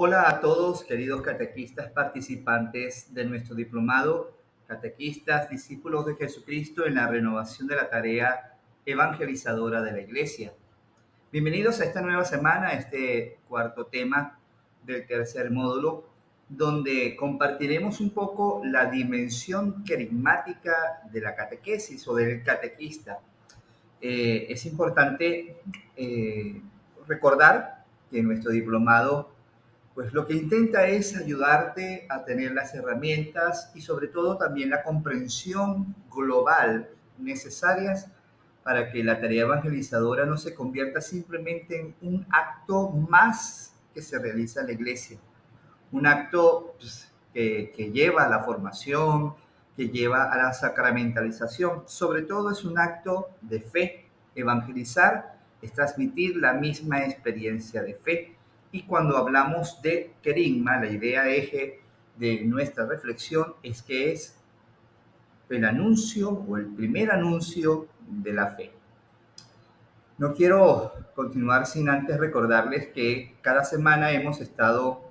Hola a todos, queridos catequistas participantes de nuestro diplomado, catequistas, discípulos de Jesucristo en la renovación de la tarea evangelizadora de la Iglesia. Bienvenidos a esta nueva semana, a este cuarto tema del tercer módulo, donde compartiremos un poco la dimensión carismática de la catequesis o del catequista. Es importante recordar que nuestro diplomado pues lo que intenta es ayudarte a tener las herramientas y sobre todo también la comprensión global necesarias para que la tarea evangelizadora no se convierta simplemente en un acto más que se realiza en la iglesia, un acto pues, que lleva a la formación, que lleva a la sacramentalización. Sobre todo es un acto de fe. Evangelizar es transmitir la misma experiencia de fe. Y cuando hablamos de querigma, la idea eje de nuestra reflexión es que es el anuncio o el primer anuncio de la fe. No quiero continuar sin antes recordarles que cada semana hemos estado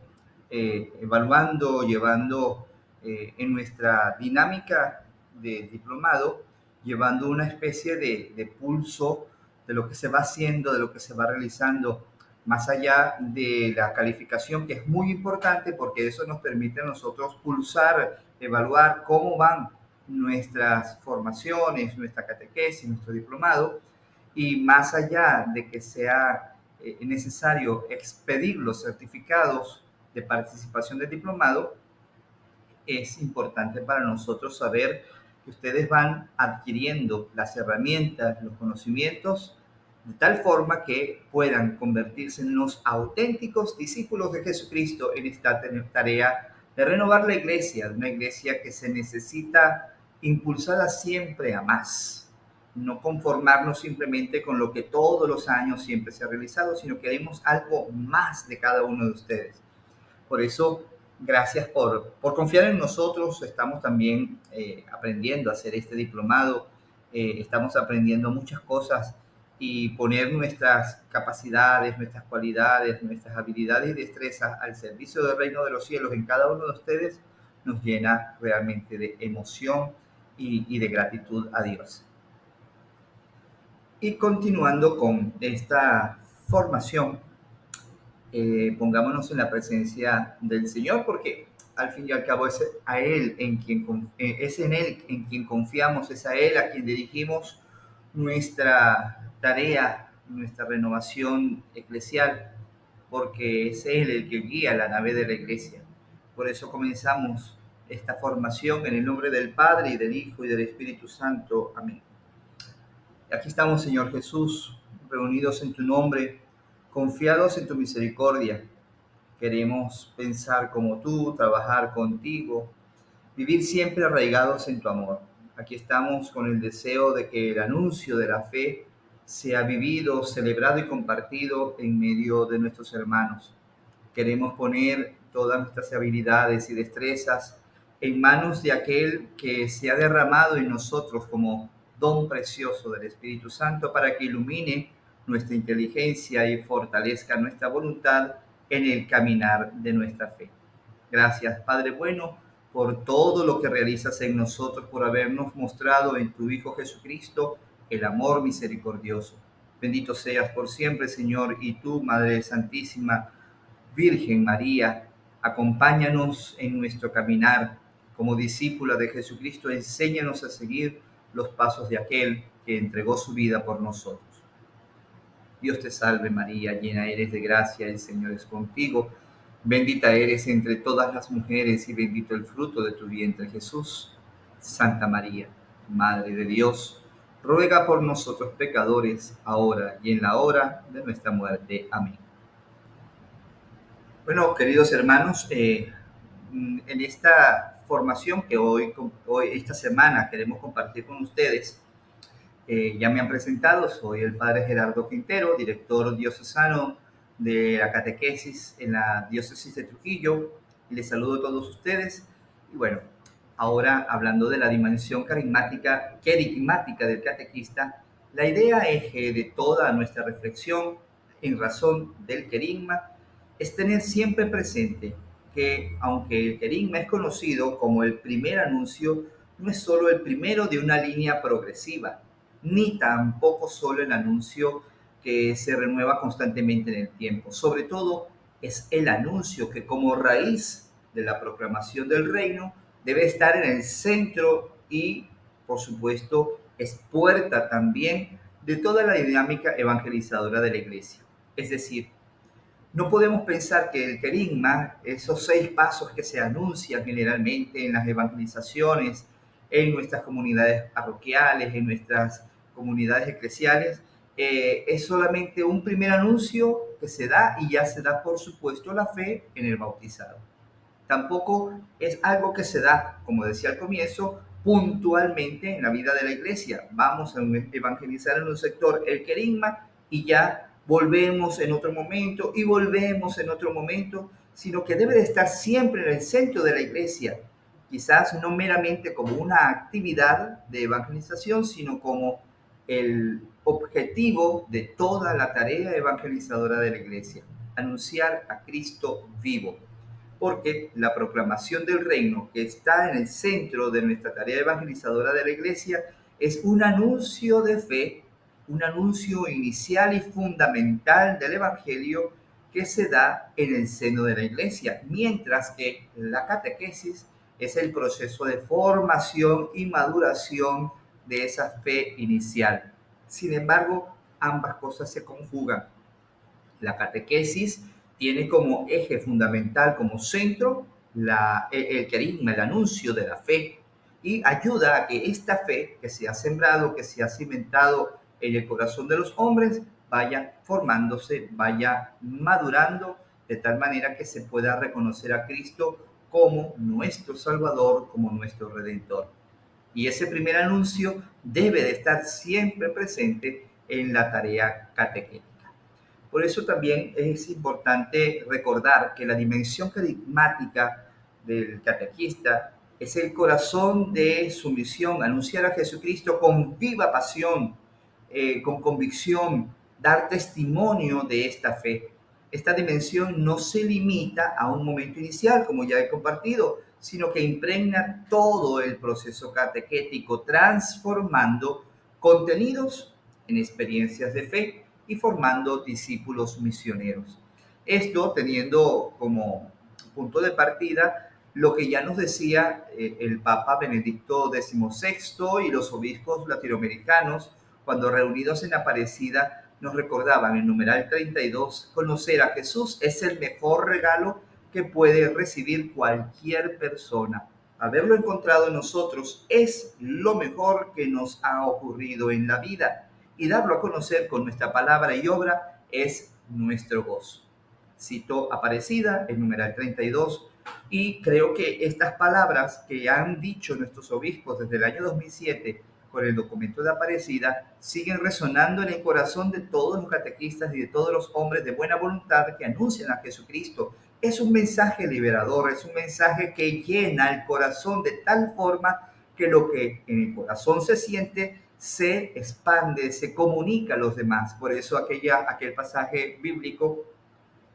evaluando, llevando en nuestra dinámica de diplomado, llevando una especie de pulso de lo que se va haciendo, de lo que se va realizando, más allá de la calificación, que es muy importante porque eso nos permite a nosotros pulsar, evaluar cómo van nuestras formaciones, nuestra catequesis, nuestro diplomado, y más allá de que sea necesario expedir los certificados de participación del diplomado, es importante para nosotros saber que ustedes van adquiriendo las herramientas, los conocimientos, de tal forma que puedan convertirse en los auténticos discípulos de Jesucristo en esta tarea de renovar la iglesia, una iglesia que se necesita impulsada siempre a más. No conformarnos simplemente con lo que todos los años siempre se ha realizado, sino que queremos algo más de cada uno de ustedes. Por eso, gracias por confiar en nosotros. Estamos también aprendiendo a hacer este diplomado. Estamos aprendiendo muchas cosas y poner nuestras capacidades, nuestras cualidades, nuestras habilidades y destrezas al servicio del reino de los cielos en cada uno de ustedes nos llena realmente de emoción y de gratitud a Dios. Y continuando con esta formación, pongámonos en la presencia del Señor, porque al fin y al cabo es en Él en quien confiamos, es a Él a quien dirigimos nuestra tarea, nuestra renovación eclesial, porque es Él el que guía la nave de la iglesia. Por eso comenzamos esta formación en el nombre del Padre y del Hijo y del Espíritu Santo. Amén. Aquí estamos, Señor Jesús, reunidos en tu nombre, confiados en tu misericordia. Queremos pensar como tú, trabajar contigo, vivir siempre arraigados en tu amor. Aquí estamos con el deseo de que el anuncio de la fe sea vivido, celebrado y compartido en medio de nuestros hermanos. Queremos poner todas nuestras habilidades y destrezas en manos de aquel que se ha derramado en nosotros como don precioso del Espíritu Santo para que ilumine nuestra inteligencia y fortalezca nuestra voluntad en el caminar de nuestra fe. Gracias, Padre bueno, por todo lo que realizas en nosotros, por habernos mostrado en tu Hijo Jesucristo el amor misericordioso. Bendito seas por siempre, Señor, y tú, Madre Santísima, Virgen María, acompáñanos en nuestro caminar. Como discípula de Jesucristo, enséñanos a seguir los pasos de aquel que entregó su vida por nosotros. Dios te salve María, llena eres de gracia, el Señor es contigo. Bendita eres entre todas las mujeres y bendito el fruto de tu vientre Jesús. Santa María, Madre de Dios, ruega por nosotros pecadores, ahora y en la hora de nuestra muerte. Amén. Bueno, queridos hermanos, en esta formación que esta semana queremos compartir con ustedes, ya me han presentado, soy el padre Gerardo Quintero, director diocesano de la catequesis en la diócesis de Trujillo, y les saludo a todos ustedes. Y bueno, ahora hablando de la dimensión querigmática del catequista, la idea eje de toda nuestra reflexión en razón del querigma es tener siempre presente que aunque el querigma es conocido como el primer anuncio, no es solo el primero de una línea progresiva, ni tampoco solo el anuncio que se renueva constantemente en el tiempo. Sobre todo es el anuncio que como raíz de la proclamación del reino debe estar en el centro y, por supuesto, es puerta también de toda la dinámica evangelizadora de la iglesia. Es decir, no podemos pensar que el querigma, esos 6 pasos que se anuncian generalmente en las evangelizaciones, en nuestras comunidades parroquiales, en nuestras comunidades eclesiales, es solamente un primer anuncio que se da y ya se da, por supuesto, la fe en el bautizado. Tampoco es algo que se da, como decía al comienzo, puntualmente en la vida de la iglesia. Vamos a evangelizar en un sector el querigma y ya volvemos en otro momento y volvemos en otro momento, sino que debe de estar siempre en el centro de la iglesia. Quizás no meramente como una actividad de evangelización, sino como el objetivo de toda la tarea evangelizadora de la iglesia, anunciar a Cristo vivo, porque la proclamación del reino que está en el centro de nuestra tarea evangelizadora de la iglesia es un anuncio de fe, un anuncio inicial y fundamental del evangelio que se da en el seno de la iglesia, mientras que la catequesis es el proceso de formación y maduración de esa fe inicial. Sin embargo, ambas cosas se conjugan. La catequesis tiene como eje fundamental, como centro, el querigma, el anuncio de la fe, y ayuda a que esta fe que se ha sembrado, que se ha cimentado en el corazón de los hombres, vaya formándose, vaya madurando, de tal manera que se pueda reconocer a Cristo como nuestro Salvador, como nuestro Redentor. Y ese primer anuncio debe de estar siempre presente en la tarea catequética. Por eso también es importante recordar que la dimensión carismática del catequista es el corazón de su misión, anunciar a Jesucristo con viva pasión, con convicción, dar testimonio de esta fe. Esta dimensión no se limita a un momento inicial, como ya he compartido, sino que impregna todo el proceso catequético, transformando contenidos en experiencias de fe y formando discípulos misioneros. Esto teniendo como punto de partida lo que ya nos decía el Papa Benedicto XVI y los obispos latinoamericanos cuando reunidos en Aparecida nos recordaban en numeral 32: conocer a Jesús es el mejor regalo que puede recibir cualquier persona. Haberlo encontrado en nosotros es lo mejor que nos ha ocurrido en la vida, y darlo a conocer con nuestra palabra y obra es nuestro gozo. Cito Aparecida, el numeral 32, y creo que estas palabras que han dicho nuestros obispos desde el año 2007 con el documento de Aparecida siguen resonando en el corazón de todos los catequistas y de todos los hombres de buena voluntad que anuncian a Jesucristo. Es un mensaje liberador, es un mensaje que llena el corazón de tal forma que lo que en el corazón se siente se expande, se comunica a los demás. Por eso aquel pasaje bíblico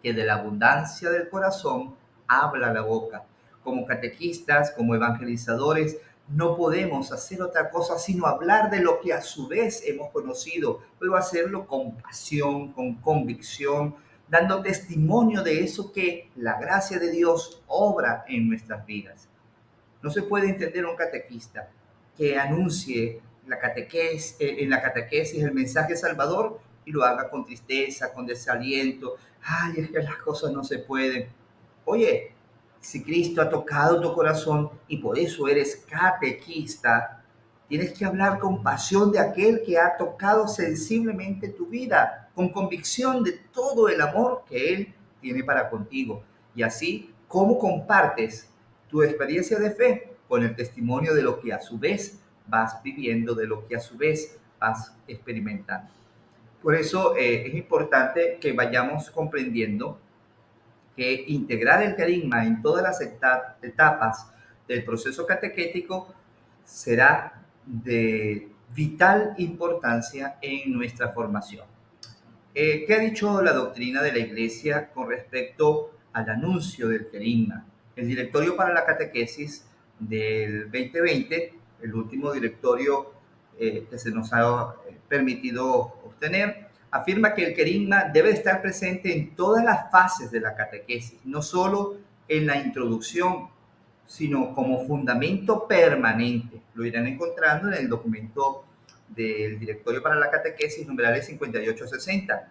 que de la abundancia del corazón habla la boca. Como catequistas, como evangelizadores, no podemos hacer otra cosa sino hablar de lo que a su vez hemos conocido, pero hacerlo con pasión, con convicción, dando testimonio de eso que la gracia de Dios obra en nuestras vidas. No se puede entender un catequista que anuncie en la catequesis el mensaje salvador y lo haga con tristeza, con desaliento. Ay, es que las cosas no se pueden. Oye, si Cristo ha tocado tu corazón y por eso eres catequista, tienes que hablar con pasión de aquel que ha tocado sensiblemente tu vida, con convicción de todo el amor que Él tiene para contigo. Y así, ¿cómo compartes tu experiencia de fe con el testimonio de lo que a su vez vas viviendo, de lo que a su vez vas experimentando? Por eso es importante que vayamos comprendiendo que integrar el carisma en todas las etapas del proceso catequético será de vital importancia en nuestra formación. ¿Qué ha dicho la doctrina de la Iglesia con respecto al anuncio del querigma? El directorio para la catequesis del 2020, el último directorio que se nos ha permitido obtener, afirma que el querigma debe estar presente en todas las fases de la catequesis, no solo en la introducción, sino como fundamento permanente. Lo irán encontrando en el documento del Directorio para la Catequesis, numerales 58-60.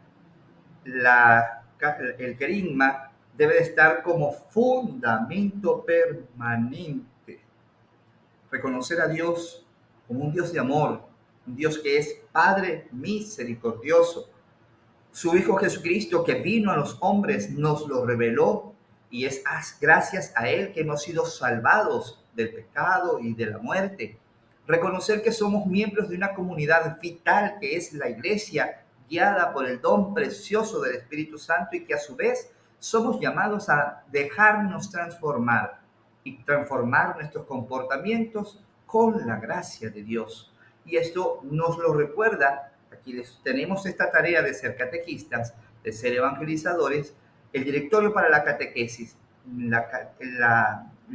El querigma debe de estar como fundamento permanente. Reconocer a Dios como un Dios de amor, un Dios que es Padre misericordioso. Su Hijo Jesucristo, que vino a los hombres, nos lo reveló, y es gracias a Él que hemos sido salvados del pecado y de la muerte. Reconocer que somos miembros de una comunidad vital que es la Iglesia, guiada por el don precioso del Espíritu Santo, y que a su vez somos llamados a dejarnos transformar y transformar nuestros comportamientos con la gracia de Dios. Y esto nos lo recuerda, aquí tenemos esta tarea de ser catequistas, de ser evangelizadores, el directorio para la catequesis.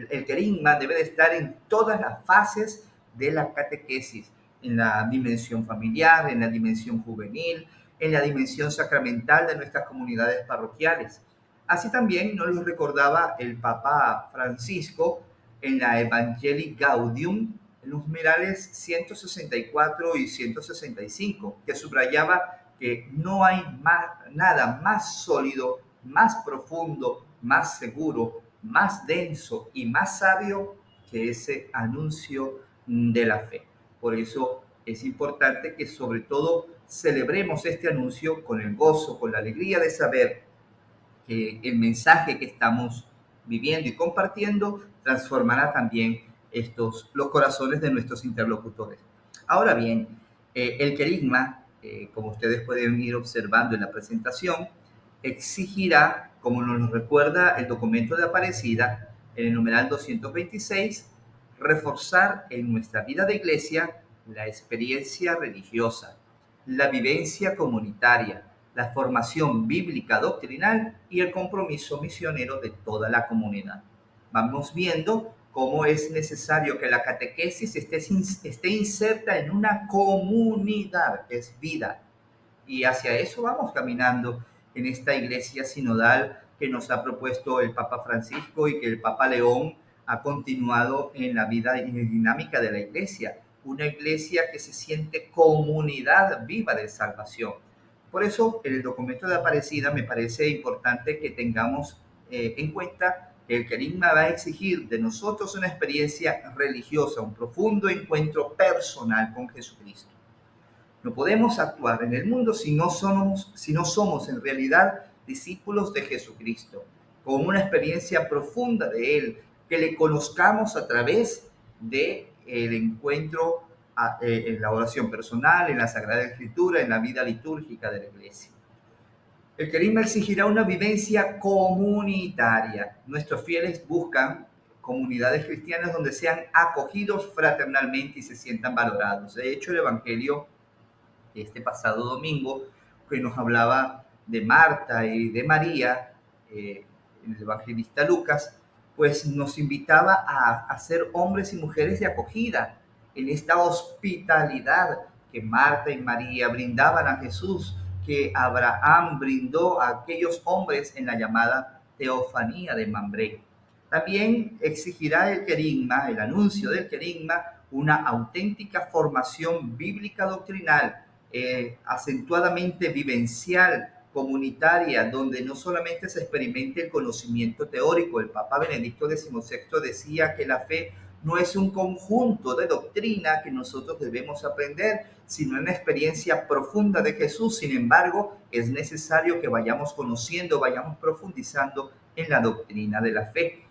El querigma debe de estar en todas las fases de la catequesis, en la dimensión familiar, en la dimensión juvenil, en la dimensión sacramental de nuestras comunidades parroquiales. Así también nos lo recordaba el Papa Francisco en la Evangelii Gaudium, en los numerales 164 y 165, que subrayaba que no hay nada más sólido, más profundo, más seguro, más denso y más sabio que ese anuncio de la fe. Por eso es importante que sobre todo celebremos este anuncio con el gozo, con la alegría de saber que el mensaje que estamos viviendo y compartiendo transformará también los corazones de nuestros interlocutores. Ahora bien, el querigma, como ustedes pueden ir observando en la presentación, exigirá, como nos lo recuerda el documento de Aparecida, en el numeral 226, reforzar en nuestra vida de iglesia la experiencia religiosa, la vivencia comunitaria, la formación bíblica doctrinal y el compromiso misionero de toda la comunidad. Vamos viendo cómo es necesario que la catequesis esté inserta en una comunidad, que es vida. Y hacia eso vamos caminando en esta iglesia sinodal que nos ha propuesto el Papa Francisco y que el Papa León ha continuado en la vida y dinámica de la iglesia. Una iglesia que se siente comunidad viva de salvación. Por eso, en el documento de Aparecida me parece importante que tengamos en cuenta que el querigma va a exigir de nosotros una experiencia religiosa, un profundo encuentro personal con Jesucristo. No podemos actuar en el mundo si no somos en realidad discípulos de Jesucristo, con una experiencia profunda de Él, que le conozcamos a través del encuentro en la oración personal, en la Sagrada Escritura, en la vida litúrgica de la Iglesia. El querigma exigirá una vivencia comunitaria. Nuestros fieles buscan comunidades cristianas donde sean acogidos fraternalmente y se sientan valorados. De hecho, el Evangelio este pasado domingo, que nos hablaba de Marta y de María, el evangelista Lucas, pues nos invitaba a ser hombres y mujeres de acogida en esta hospitalidad que Marta y María brindaban a Jesús, que Abraham brindó a aquellos hombres en la llamada teofanía de Mambré. También exigirá el querigma, el anuncio del querigma, una auténtica formación bíblica doctrinal, acentuadamente vivencial, comunitaria, donde no solamente se experimente el conocimiento teórico. El Papa Benedicto XVI decía que la fe no es un conjunto de doctrina que nosotros debemos aprender, sino una experiencia profunda de Jesús. Sin embargo, es necesario que vayamos conociendo, vayamos profundizando en la doctrina de la fe.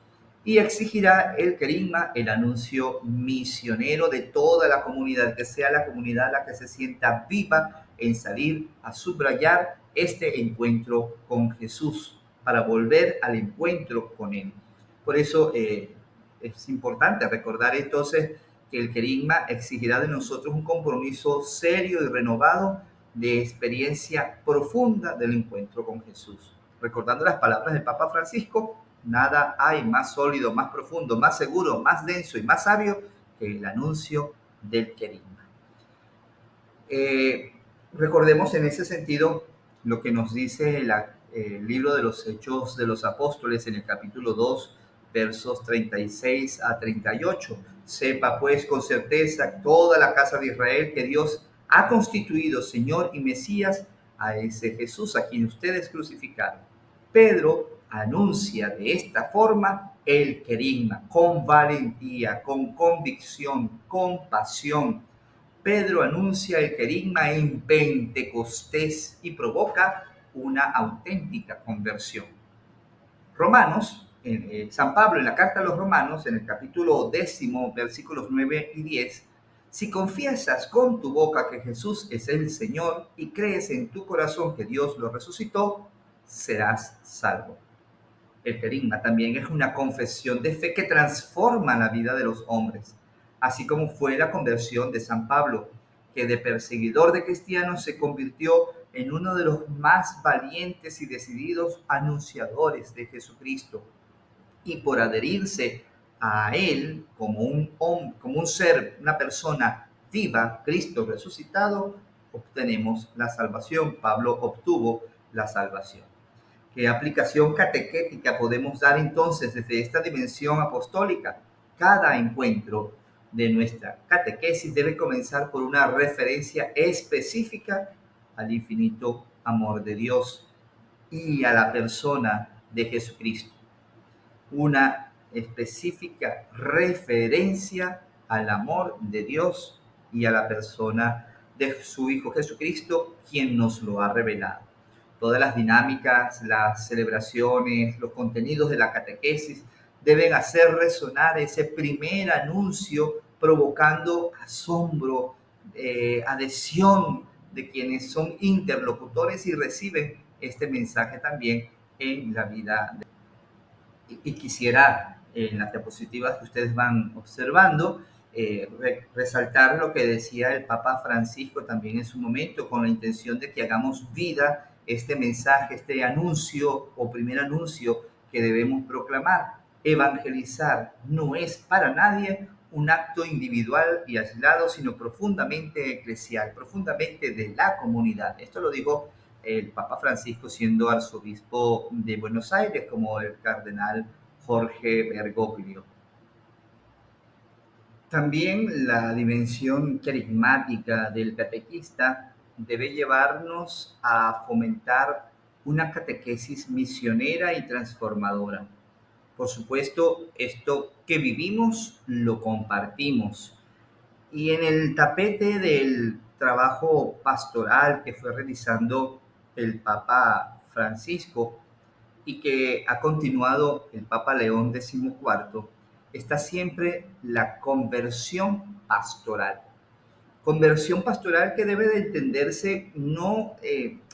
Y exigirá el querigma el anuncio misionero de toda la comunidad, que sea la comunidad la que se sienta viva en salir a subrayar este encuentro con Jesús, para volver al encuentro con Él. Por eso es importante recordar entonces que el querigma exigirá de nosotros un compromiso serio y renovado de experiencia profunda del encuentro con Jesús. Recordando las palabras del Papa Francisco, nada hay más sólido, más profundo, más seguro, más denso y más sabio que el anuncio del querigma. Eh, Recordemos en ese sentido lo que nos dice el libro de los Hechos de los Apóstoles en el capítulo 2, versos 36 a 38. Sepa pues con certeza toda la casa de Israel que Dios ha constituido Señor y Mesías a ese Jesús a quien ustedes crucificaron. Pedro anuncia de esta forma el querigma, con valentía, con convicción, con pasión. Pedro anuncia el querigma en Pentecostés y provoca una auténtica conversión. San Pablo en la carta a los Romanos, en el capítulo 10, versículos 9 y 10, si confiesas con tu boca que Jesús es el Señor y crees en tu corazón que Dios lo resucitó, serás salvo. El querigma también es una confesión de fe que transforma la vida de los hombres, así como fue la conversión de San Pablo, que de perseguidor de cristianos se convirtió en uno de los más valientes y decididos anunciadores de Jesucristo. Y por adherirse a él como un hombre, como un ser, una persona viva, Cristo resucitado, obtenemos la salvación. Pablo obtuvo la salvación. ¿Qué aplicación catequética podemos dar entonces desde esta dimensión apostólica? Cada encuentro de nuestra catequesis debe comenzar por una referencia específica al infinito amor de Dios y a la persona de Jesucristo. Una específica referencia al amor de Dios y a la persona de su Hijo Jesucristo, quien nos lo ha revelado. Todas las dinámicas, las celebraciones, los contenidos de la catequesis deben hacer resonar ese primer anuncio, provocando asombro, adhesión de quienes son interlocutores y reciben este mensaje también en la vida. Y quisiera, en las diapositivas que ustedes van observando, resaltar lo que decía el Papa Francisco también en su momento, con la intención de que hagamos vida este mensaje, este anuncio o primer anuncio que debemos proclamar. Evangelizar no es para nadie un acto individual y aislado, sino profundamente eclesial, profundamente de la comunidad. Esto lo dijo el Papa Francisco siendo arzobispo de Buenos Aires, como el cardenal Jorge Bergoglio. También la dimensión carismática del catequista debe llevarnos a fomentar una catequesis misionera y transformadora. Por supuesto, esto que vivimos lo compartimos. Y en el tapete del trabajo pastoral que fue realizando el Papa Francisco y que ha continuado el Papa León XIV, está siempre la conversión pastoral. Conversión pastoral que debe de entenderse no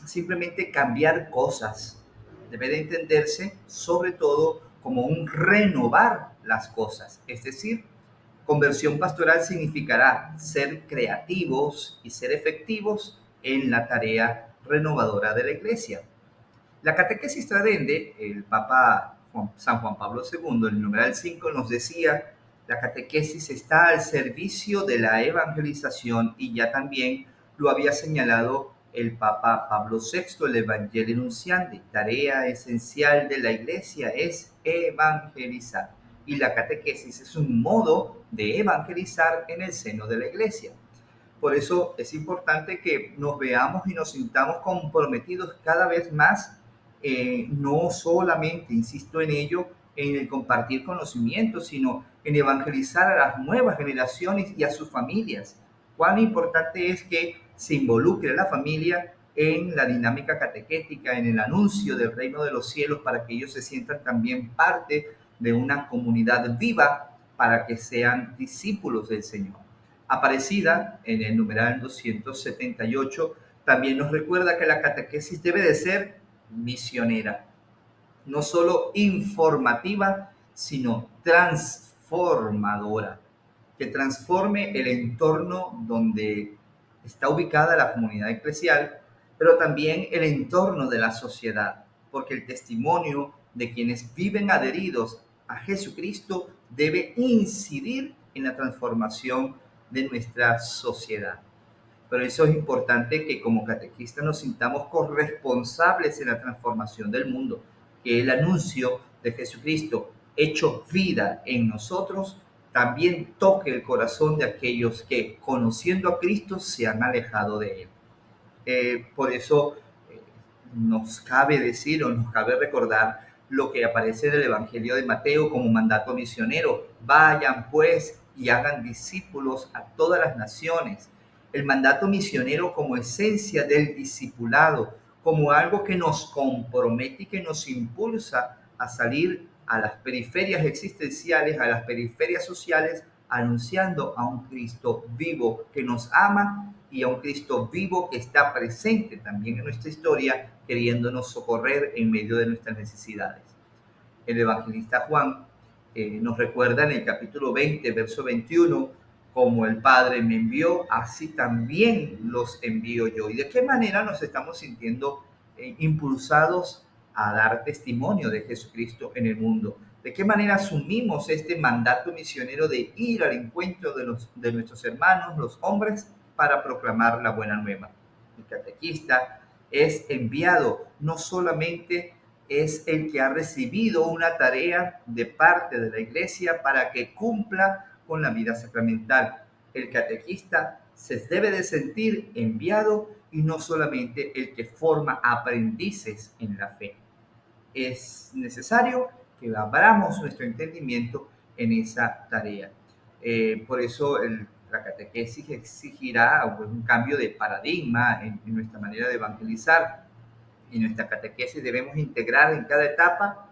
simplemente cambiar cosas, debe de entenderse sobre todo como un renovar las cosas, es decir, conversión pastoral significará ser creativos y ser efectivos en la tarea renovadora de la Iglesia. La catequesis tradende, el Papa San Juan Pablo II, el numeral 5, nos decía, la catequesis está al servicio de la evangelización y ya también lo había señalado el Papa Pablo VI, el Evangelio Nunciandi. Tarea esencial de la Iglesia es evangelizar y la catequesis es un modo de evangelizar en el seno de la Iglesia. Por eso es importante que nos veamos y nos sintamos comprometidos cada vez más, no solamente, insisto en ello, en el compartir conocimientos, sino en evangelizar a las nuevas generaciones y a sus familias. Cuán importante es que se involucre la familia en la dinámica catequética, en el anuncio del reino de los cielos, para que ellos se sientan también parte de una comunidad viva, para que sean discípulos del Señor. Aparecida en el numeral 278 también nos recuerda que la catequesis debe de ser misionera, no solo informativa, sino transformadora, que transforme el entorno donde está ubicada la comunidad eclesial, pero también el entorno de la sociedad, porque el testimonio de quienes viven adheridos a Jesucristo debe incidir en la transformación de nuestra sociedad. Por eso es importante que como catequistas nos sintamos corresponsables en la transformación del mundo, que el anuncio de Jesucristo hecho vida en nosotros también toque el corazón de aquellos que, conociendo a Cristo, se han alejado de Él. Por eso eh, nos cabe decir o nos cabe recordar lo que aparece en el Evangelio de Mateo como mandato misionero. Vayan pues y hagan discípulos a todas las naciones. El mandato misionero como esencia del discipulado, como algo que nos compromete y que nos impulsa a salir a las periferias existenciales, a las periferias sociales, anunciando a un Cristo vivo que nos ama y a un Cristo vivo que está presente también en nuestra historia, queriéndonos socorrer en medio de nuestras necesidades. El evangelista Juan nos recuerda en el capítulo 20, verso 21, como el Padre me envió, así también los envío yo. ¿Y de qué manera nos estamos sintiendo impulsados a dar testimonio de Jesucristo en el mundo? ¿De qué manera asumimos este mandato misionero de ir al encuentro de nuestros hermanos, los hombres, para proclamar la buena nueva? El catequista es enviado, no solamente es el que ha recibido una tarea de parte de la iglesia para que cumpla con la vida sacramental. El catequista se debe de sentir enviado y no solamente el que forma aprendices en la fe. Es necesario que abramos nuestro entendimiento en esa tarea. Por eso la catequesis exigirá un cambio de paradigma en nuestra manera de evangelizar. En nuestra catequesis debemos integrar en cada etapa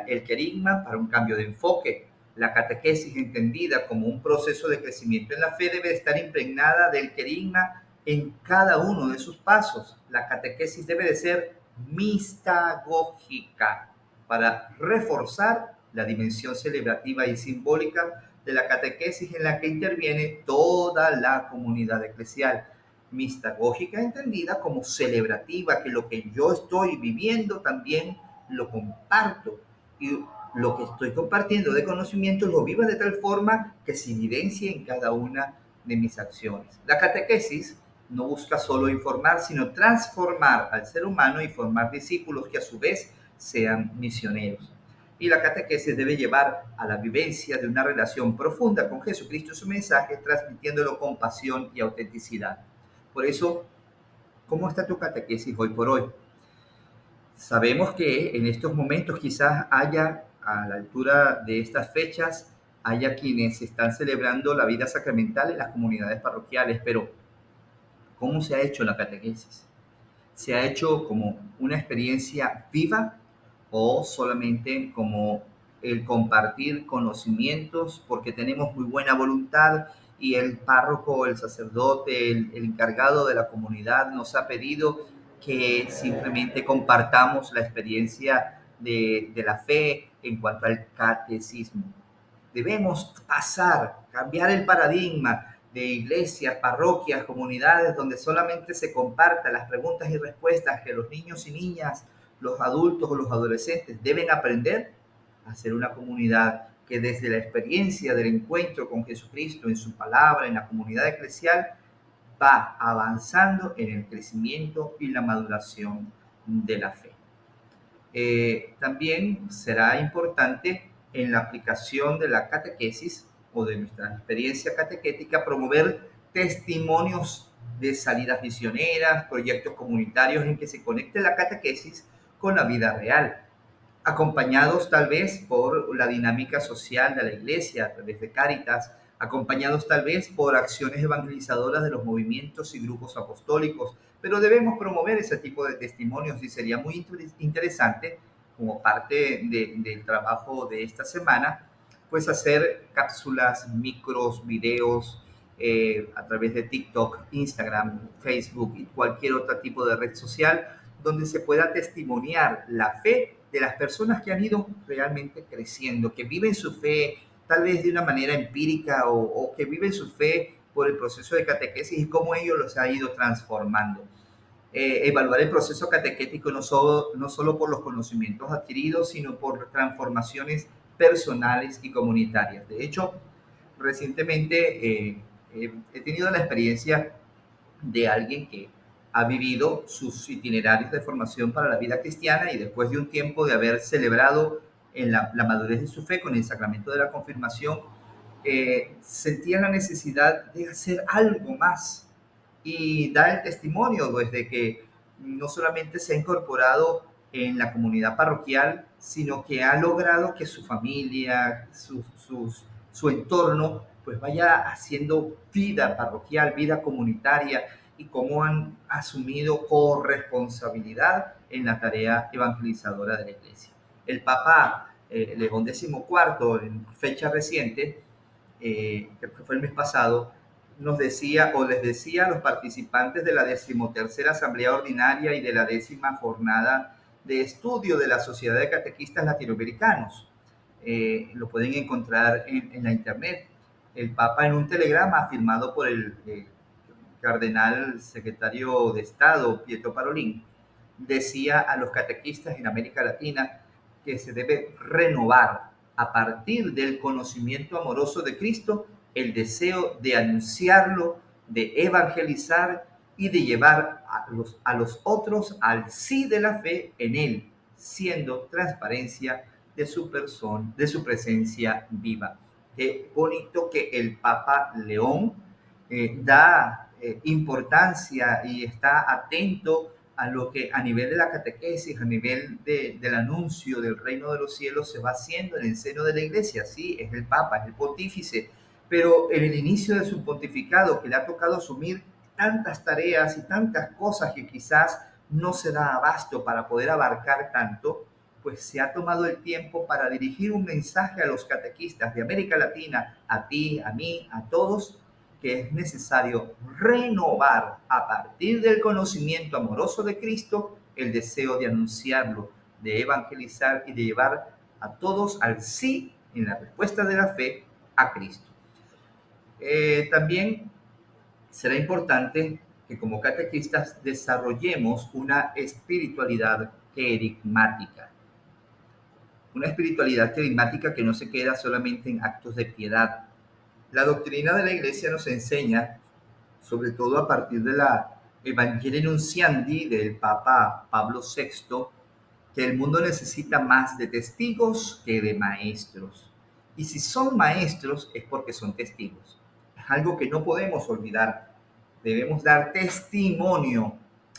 el querigma para un cambio de enfoque. La catequesis entendida como un proceso de crecimiento en la fe debe estar impregnada del querigma en cada uno de sus pasos. La catequesis debe de ser mistagógica para reforzar la dimensión celebrativa y simbólica de la catequesis en la que interviene toda la comunidad eclesial. Mistagógica entendida como celebrativa, que lo que yo estoy viviendo también lo comparto y lo que estoy compartiendo de conocimiento lo vivo de tal forma que se evidencie en cada una de mis acciones. La catequesis no busca solo informar, sino transformar al ser humano y formar discípulos que a su vez sean misioneros. Y la catequesis debe llevar a la vivencia de una relación profunda con Jesucristo y su mensaje, transmitiéndolo con pasión y autenticidad. Por eso, ¿cómo está tu catequesis hoy por hoy? Sabemos que en estos momentos quizás haya, a la altura de estas fechas, haya quienes están celebrando la vida sacramental en las comunidades parroquiales, pero ¿cómo se ha hecho la catequesis? ¿Se ha hecho como una experiencia viva o solamente como el compartir conocimientos porque tenemos muy buena voluntad y el párroco, el sacerdote, el encargado de la comunidad nos ha pedido que simplemente compartamos la experiencia de la fe en cuanto al catecismo? Debemos pasar, cambiar el paradigma de iglesias, parroquias, comunidades donde solamente se compartan las preguntas y respuestas que los niños y niñas, los adultos o los adolescentes deben aprender a ser una comunidad que desde la experiencia del encuentro con Jesucristo en su palabra, en la comunidad eclesial, va avanzando en el crecimiento y la maduración de la fe. También será importante en la aplicación de la catequesis o de nuestra experiencia catequética promover testimonios de salidas misioneras, proyectos comunitarios en que se conecte la catequesis con la vida real, acompañados tal vez por la dinámica social de la iglesia a través de Cáritas, acompañados tal vez por acciones evangelizadoras de los movimientos y grupos apostólicos, pero debemos promover ese tipo de testimonios y sería muy interesante, como parte del trabajo de esta semana, pues hacer cápsulas, micros, videos a través de TikTok, Instagram, Facebook y cualquier otro tipo de red social donde se pueda testimoniar la fe de las personas que han ido realmente creciendo, que viven su fe tal vez de una manera empírica o que viven su fe por el proceso de catequesis y cómo ello los ha ido transformando. Evaluar el proceso catequético no solo por los conocimientos adquiridos, sino por transformaciones personales y comunitarias. De hecho, recientemente he tenido la experiencia de alguien que ha vivido sus itinerarios de formación para la vida cristiana y después de un tiempo de haber celebrado en la madurez de su fe con el sacramento de la confirmación, sentía la necesidad de hacer algo más y dar el testimonio desde que no solamente se ha incorporado en la comunidad parroquial, sino que ha logrado que su familia, su entorno, pues vaya haciendo vida parroquial, vida comunitaria y cómo han asumido corresponsabilidad en la tarea evangelizadora de la Iglesia. El Papa León XIV, en fecha reciente, que fue el mes pasado, nos decía o les decía a los participantes de la 13ª Asamblea Ordinaria y de la 10ª Jornada de Estudio de la Sociedad de Catequistas Latinoamericanos. Lo pueden encontrar en la internet. El Papa, en un telegrama firmado por el cardenal secretario de Estado, Pietro Parolin, decía a los catequistas en América Latina que se debe renovar a partir del conocimiento amoroso de Cristo el deseo de anunciarlo, de evangelizar y de llevar a los otros al sí de la fe en Él, siendo transparencia de su persona, de su presencia viva. Qué bonito que el Papa León da importancia y está atento a lo que a nivel de la catequesis, a nivel del anuncio del reino de los cielos se va haciendo en el seno de la iglesia. Sí, es el Papa, es el pontífice, pero en el inicio de su pontificado, que le ha tocado asumir tantas tareas y tantas cosas que quizás no se da abasto para poder abarcar tanto, pues se ha tomado el tiempo para dirigir un mensaje a los catequistas de América Latina, a ti, a mí, a todos, que es necesario renovar a partir del conocimiento amoroso de Cristo el deseo de anunciarlo, de evangelizar y de llevar a todos al sí en la respuesta de la fe a Cristo. También será importante que como catequistas desarrollemos una espiritualidad querigmática. Una espiritualidad querigmática que no se queda solamente en actos de piedad. La doctrina de la Iglesia nos enseña, sobre todo a partir de la Evangelii Nunciandi del Papa Pablo VI, que el mundo necesita más de testigos que de maestros. Y si son maestros es porque son testigos. Es algo que no podemos olvidar. Debemos dar testimonio.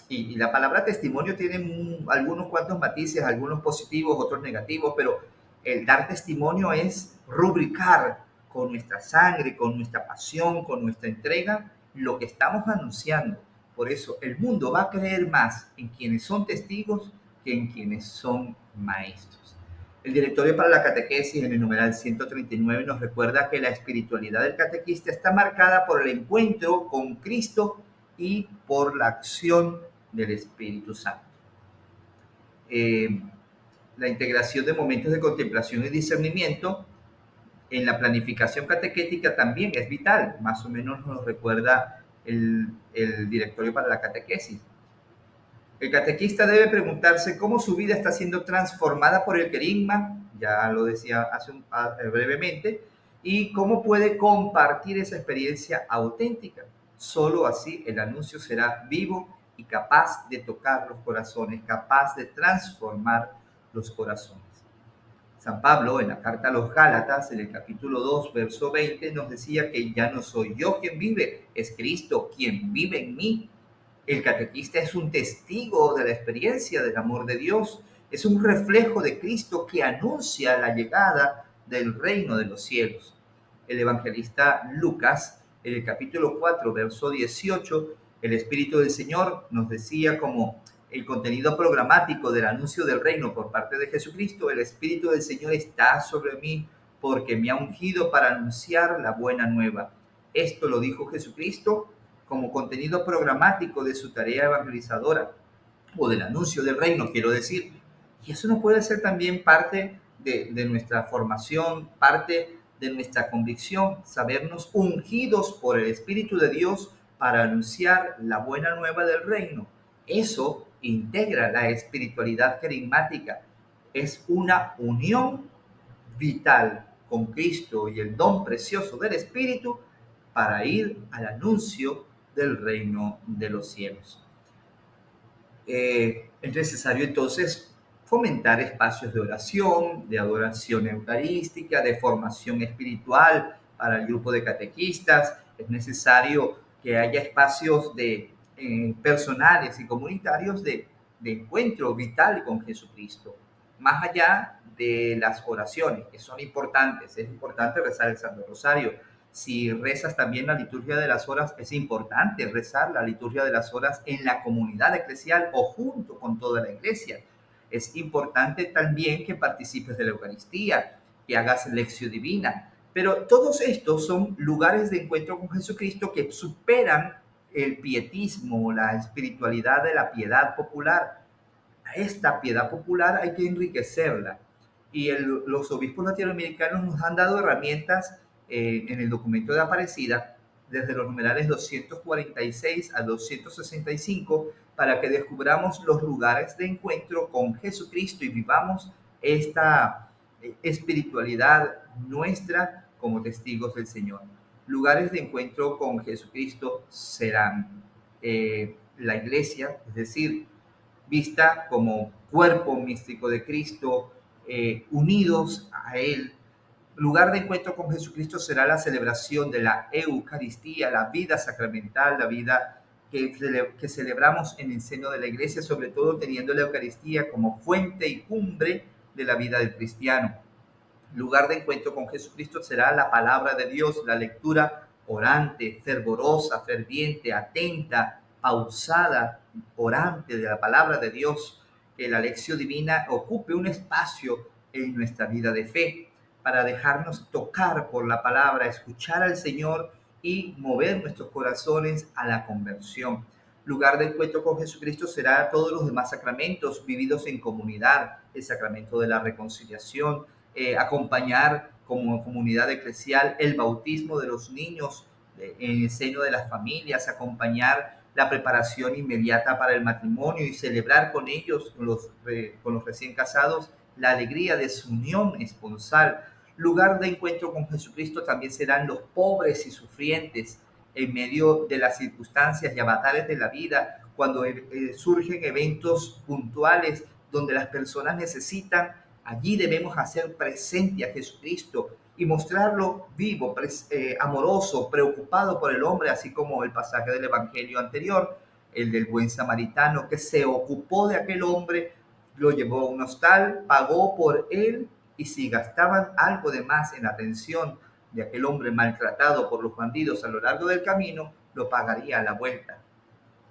Y la palabra testimonio tiene algunos cuantos matices, algunos positivos, otros negativos, pero el dar testimonio es rubricar con nuestra sangre, con nuestra pasión, con nuestra entrega, lo que estamos anunciando. Por eso el mundo va a creer más en quienes son testigos que en quienes son maestros. El Directorio para la Catequesis en el numeral 139 nos recuerda que la espiritualidad del catequista está marcada por el encuentro con Cristo y por la acción del Espíritu Santo. La integración de momentos de contemplación y discernimiento en la planificación catequética también es vital, más o menos nos recuerda el Directorio para la Catequesis. El catequista debe preguntarse cómo su vida está siendo transformada por el querigma, ya lo decía brevemente, y cómo puede compartir esa experiencia auténtica. Solo así el anuncio será vivo y capaz de tocar los corazones, capaz de transformar los corazones. San Pablo, en la carta a los Gálatas, en el capítulo 2, verso 20, nos decía que ya no soy yo quien vive, es Cristo quien vive en mí. El catequista es un testigo de la experiencia del amor de Dios, es un reflejo de Cristo que anuncia la llegada del reino de los cielos. El evangelista Lucas, en el capítulo 4, verso 18, el Espíritu del Señor nos decía como el contenido programático del anuncio del reino por parte de Jesucristo: el Espíritu del Señor está sobre mí porque me ha ungido para anunciar la buena nueva. Esto lo dijo Jesucristo como contenido programático de su tarea evangelizadora o del anuncio del reino, quiero decir. Y eso no puede ser también parte de nuestra formación, parte de nuestra convicción, sabernos ungidos por el Espíritu de Dios para anunciar la buena nueva del reino. Eso integra la espiritualidad carismática. Es una unión vital con Cristo y el don precioso del Espíritu para ir al anuncio del reino de los cielos. Es necesario entonces fomentar espacios de oración, de adoración eucarística, de formación espiritual para el grupo de catequistas. Es necesario que haya espacios personales y comunitarios de encuentro vital con Jesucristo, más allá de las oraciones, que son importantes. Es importante rezar el Santo Rosario. Si rezas también la liturgia de las horas, es importante rezar la liturgia de las horas en la comunidad eclesial o junto con toda la iglesia. Es importante también que participes de la Eucaristía, que hagas lección divina. Pero todos estos son lugares de encuentro con Jesucristo que superan el pietismo, la espiritualidad de la piedad popular. Esta piedad popular hay que enriquecerla. Y los obispos latinoamericanos nos han dado herramientas en el documento de Aparecida, desde los numerales 246 a 265, para que descubramos los lugares de encuentro con Jesucristo y vivamos esta espiritualidad nuestra como testigos del Señor. Lugares de encuentro con Jesucristo serán la iglesia, es decir, vista como cuerpo místico de Cristo, unidos a Él. Lugar de encuentro con Jesucristo será la celebración de la Eucaristía, la vida sacramental, la vida que celebramos en el seno de la iglesia, sobre todo teniendo la Eucaristía como fuente y cumbre de la vida del cristiano. Lugar de encuentro con Jesucristo será la palabra de Dios, la lectura orante, fervorosa, ferviente, atenta, pausada, orante de la palabra de Dios, que la lección divina ocupe un espacio en nuestra vida de fe para dejarnos tocar por la palabra, escuchar al Señor y mover nuestros corazones a la conversión. Lugar de encuentro con Jesucristo será todos los demás sacramentos vividos en comunidad, el sacramento de la reconciliación, acompañar como comunidad eclesial el bautismo de los niños en el seno de las familias, acompañar la preparación inmediata para el matrimonio y celebrar con ellos, con los recién casados, la alegría de su unión esponsal. Lugar de encuentro con Jesucristo también serán los pobres y sufrientes en medio de las circunstancias y avatares de la vida, cuando surgen eventos puntuales donde las personas necesitan. Allí debemos hacer presente a Jesucristo y mostrarlo vivo, amoroso, preocupado por el hombre, así como el pasaje del Evangelio anterior, el del buen samaritano, que se ocupó de aquel hombre, lo llevó a un hostal, pagó por él, y si gastaban algo de más en atención de aquel hombre maltratado por los bandidos a lo largo del camino, lo pagaría a la vuelta.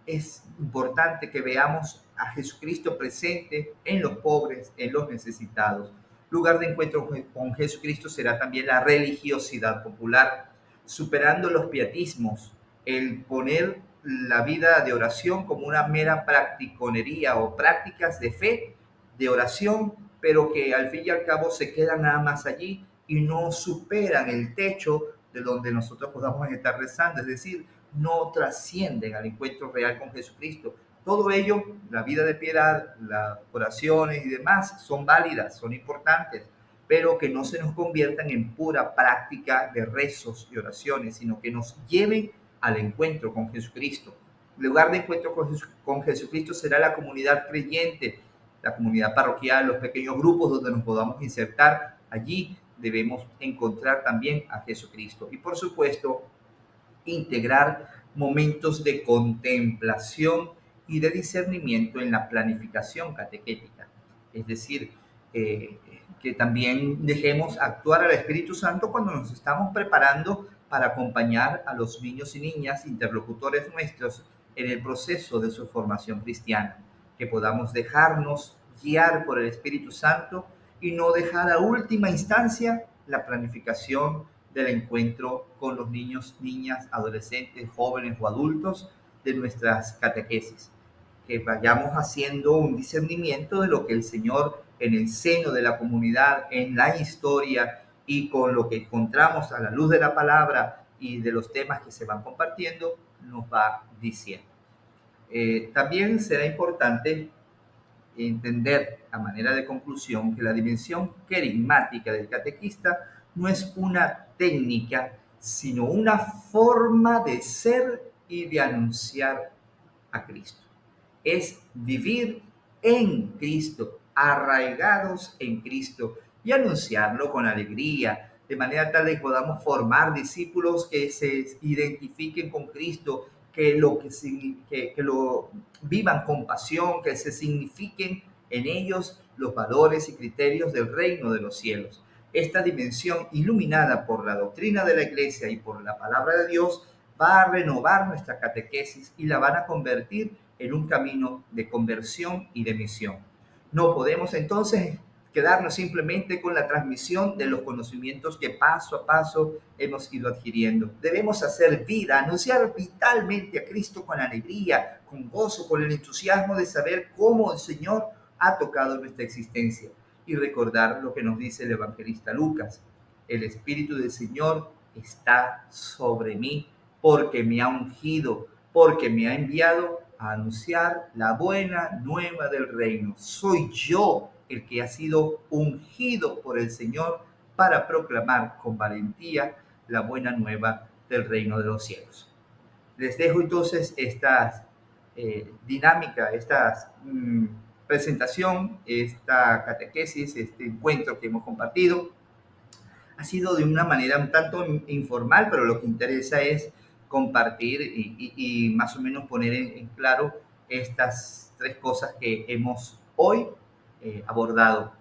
Es importante que veamos a Jesucristo presente en los pobres, en los necesitados. Lugar de encuentro con Jesucristo será también la religiosidad popular, superando los pietismos, el poner la vida de oración como una mera practiconería o prácticas de fe, de oración, pero que al fin y al cabo se quedan nada más allí y no superan el techo de donde nosotros podamos estar rezando, es decir, no trascienden al encuentro real con Jesucristo. Todo ello, la vida de piedad, las oraciones y demás, son válidas, son importantes, pero que no se nos conviertan en pura práctica de rezos y oraciones, sino que nos lleven al encuentro con Jesucristo. El lugar de encuentro con Jesucristo será la comunidad creyente, la comunidad parroquial, los pequeños grupos donde nos podamos insertar. Allí debemos encontrar también a Jesucristo. Y por supuesto, integrar momentos de contemplación y de discernimiento en la planificación catequética. Es decir, que también dejemos actuar al Espíritu Santo cuando nos estamos preparando para acompañar a los niños y niñas, interlocutores nuestros, en el proceso de su formación cristiana. Que podamos dejarnos guiar por el Espíritu Santo y no dejar a última instancia la planificación del encuentro con los niños, niñas, adolescentes, jóvenes o adultos de nuestras catequesis. Que vayamos haciendo un discernimiento de lo que el Señor en el seno de la comunidad, en la historia y con lo que encontramos a la luz de la palabra y de los temas que se van compartiendo, nos va diciendo. También será importante entender a manera de conclusión que la dimensión querigmática del catequista no es una técnica, sino una forma de ser y de anunciar a Cristo. Es vivir en Cristo, arraigados en Cristo y anunciarlo con alegría, de manera tal que podamos formar discípulos que se identifiquen con Cristo, que lo vivan con pasión, que se signifiquen en ellos los valores y criterios del reino de los cielos. Esta dimensión iluminada por la doctrina de la Iglesia y por la palabra de Dios va a renovar nuestra catequesis y la van a convertir en un camino de conversión y de misión. No podemos entonces quedarnos simplemente con la transmisión de los conocimientos que paso a paso hemos ido adquiriendo. Debemos hacer vida, anunciar vitalmente a Cristo con alegría, con gozo, con el entusiasmo de saber cómo el Señor ha tocado nuestra existencia y recordar lo que nos dice el evangelista Lucas. El Espíritu del Señor está sobre mí porque me ha ungido, porque me ha enviado a anunciar la buena nueva del reino. Soy yo el que ha sido ungido por el Señor para proclamar con valentía la buena nueva del reino de los cielos. Les dejo entonces esta dinámica, esta presentación, esta catequesis, este encuentro que hemos compartido. Ha sido de una manera un tanto informal, pero lo que interesa es compartir y más o menos poner en claro estas tres cosas que hemos hoy abordado.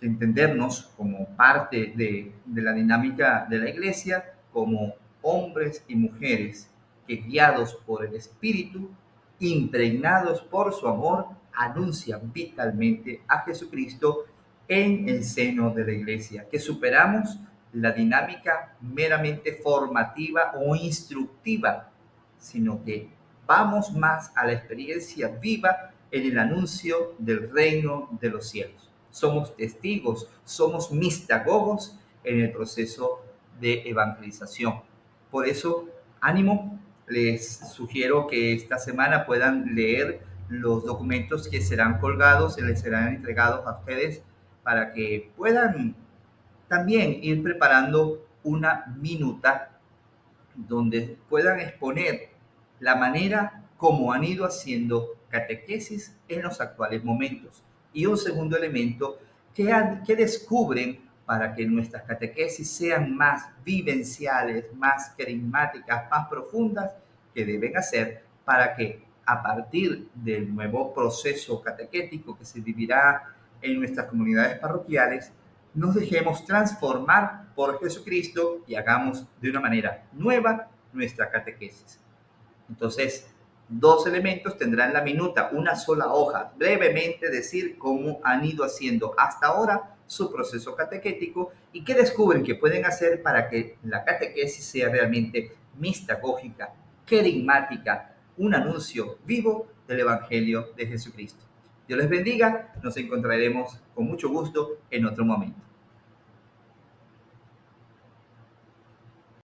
Entendernos como parte de la dinámica de la iglesia, como hombres y mujeres que guiados por el Espíritu, impregnados por su amor, anuncian vitalmente a Jesucristo en el seno de la iglesia, que superamos la dinámica meramente formativa o instructiva, sino que vamos más a la experiencia viva en el anuncio del reino de los cielos. Somos testigos, somos mistagogos en el proceso de evangelización. Por eso, ánimo, les sugiero que esta semana puedan leer los documentos que serán colgados, se les serán entregados a ustedes para que puedan también ir preparando una minuta donde puedan exponer la manera como han ido haciendo catequesis en los actuales momentos. Y un segundo elemento que descubren para que nuestras catequesis sean más vivenciales, más carismáticas, más profundas, que deben hacer para que a partir del nuevo proceso catequético que se vivirá en nuestras comunidades parroquiales, nos dejemos transformar por Jesucristo y hagamos de una manera nueva nuestra catequesis. Entonces, dos elementos tendrán la minuta, una sola hoja, brevemente decir cómo han ido haciendo hasta ahora su proceso catequético y qué descubren que pueden hacer para que la catequesis sea realmente mistagógica, querigmática, un anuncio vivo del Evangelio de Jesucristo. Dios les bendiga, nos encontraremos con mucho gusto en otro momento.